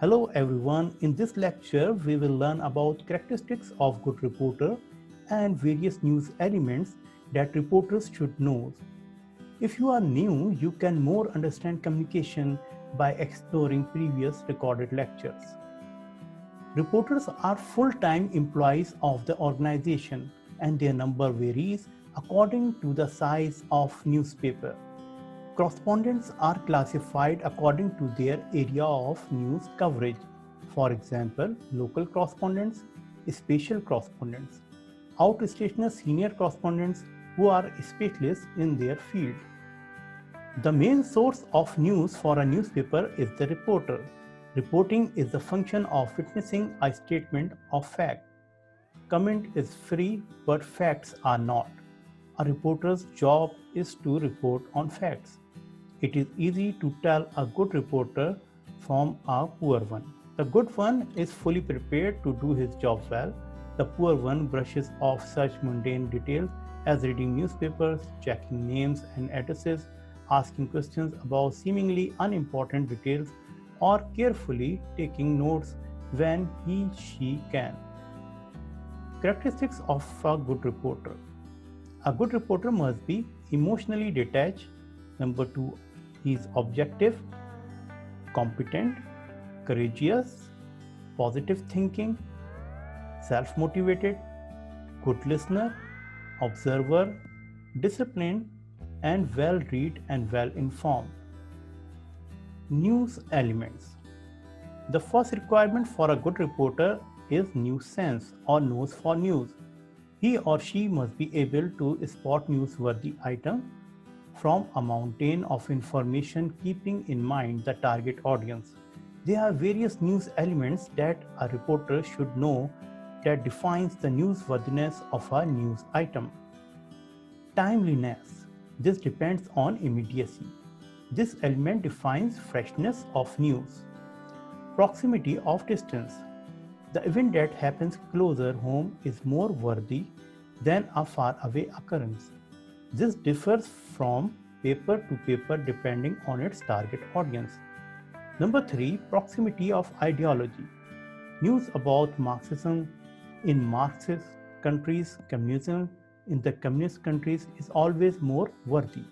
Hello everyone, in this lecture we will learn about characteristics of good reporter and various news elements that reporters should know. If you are new, you can more understand communication by exploring previous recorded lectures. Reporters are full-time employees of the organization and their number varies according to the size of newspaper. Correspondents are classified according to their area of news coverage. For example, local correspondents, special correspondents, outstation senior correspondents who are specialists in their field. The main source of news for a newspaper is the reporter. Reporting is the function of witnessing a statement of fact. Comment is free, but facts are not. A reporter's job is to report on facts. It is easy to tell a good reporter from a poor one. The good one is fully prepared to do his job well. The poor one brushes off such mundane details as reading newspapers, checking names and addresses, asking questions about seemingly unimportant details, or carefully taking notes when she can. Characteristics of a good reporter. A good reporter must be emotionally detached. Number 2, he is objective, competent, courageous, positive thinking, self-motivated, good listener, observer, disciplined, and well-read and well-informed. News elements. The first requirement for a good reporter is news sense or nose for news. He or she must be able to spot newsworthy items from a mountain of information, keeping in mind the target audience. There are various news elements that a reporter should know that defines the newsworthiness of a news item. Timeliness. This depends on immediacy. This element defines freshness of news. Proximity of distance. The event that happens closer home is more worthy than a far away occurrence. This differs from paper to paper depending on its target audience. Number 3, proximity of ideology. News about Marxism in Marxist countries, communism in the communist countries is always more worthy.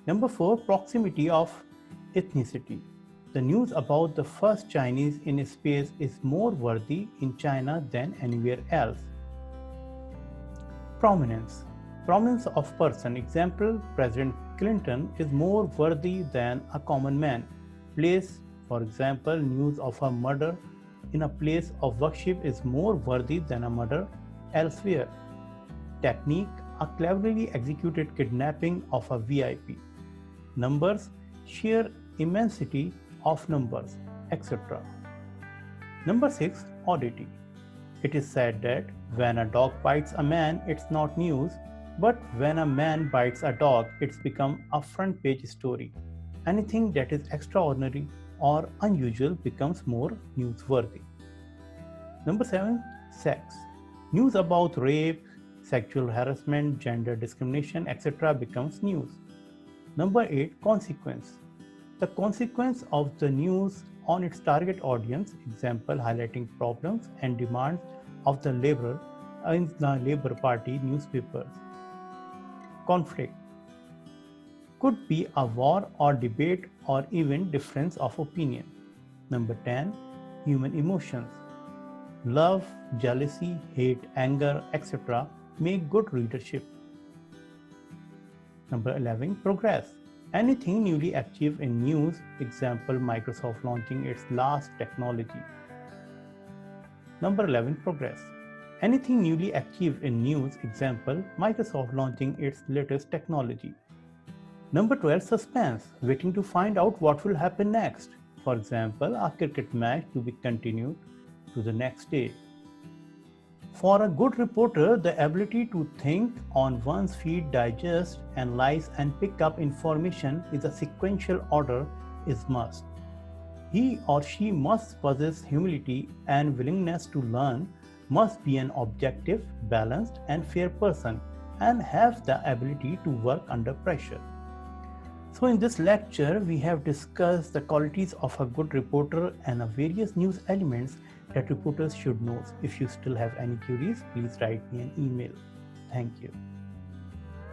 Number 4, proximity of ethnicity. The news about the first Chinese in space is more worthy in China than anywhere else. Prominence. Prominence of person. Example, President Clinton is more worthy than a common man. Place, for example, news of a murder in a place of worship is more worthy than a murder elsewhere. Technique, a cleverly executed kidnapping of a VIP. Numbers, sheer immensity of numbers, etc. Number 6, oddity. It is said that when a dog bites a man, it's not news, but when a man bites a dog, it's become a front page story. Anything that is extraordinary or unusual becomes more newsworthy. Number 7, sex. News about rape, sexual harassment, gender discrimination, etc. becomes news. Number 8, consequence. The consequence of the news on its target audience, example, highlighting problems and demands of the labor in the Labour Party newspapers. Conflict could be a war or debate or even difference of opinion. Number 10, human emotions. Love, jealousy, hate, anger, etc. make good readership. Number 11, progress. Anything newly achieved in news, example, Microsoft launching its last technology. Number 11, progress. Anything newly achieved in news, example, Microsoft launching its latest technology. Number 12, suspense, waiting to find out what will happen next. For example, a cricket match to be continued to the next day. For a good reporter, the ability to think on one's feet, digest, analyze, and pick up information in a sequential order is must. He or she must possess humility and willingness to learn, must be an objective, balanced, and fair person, and have the ability to work under pressure. So in this lecture, we have discussed the qualities of a good reporter and various news elements that reporters should know. If you still have any queries, please write me an email. Thank you.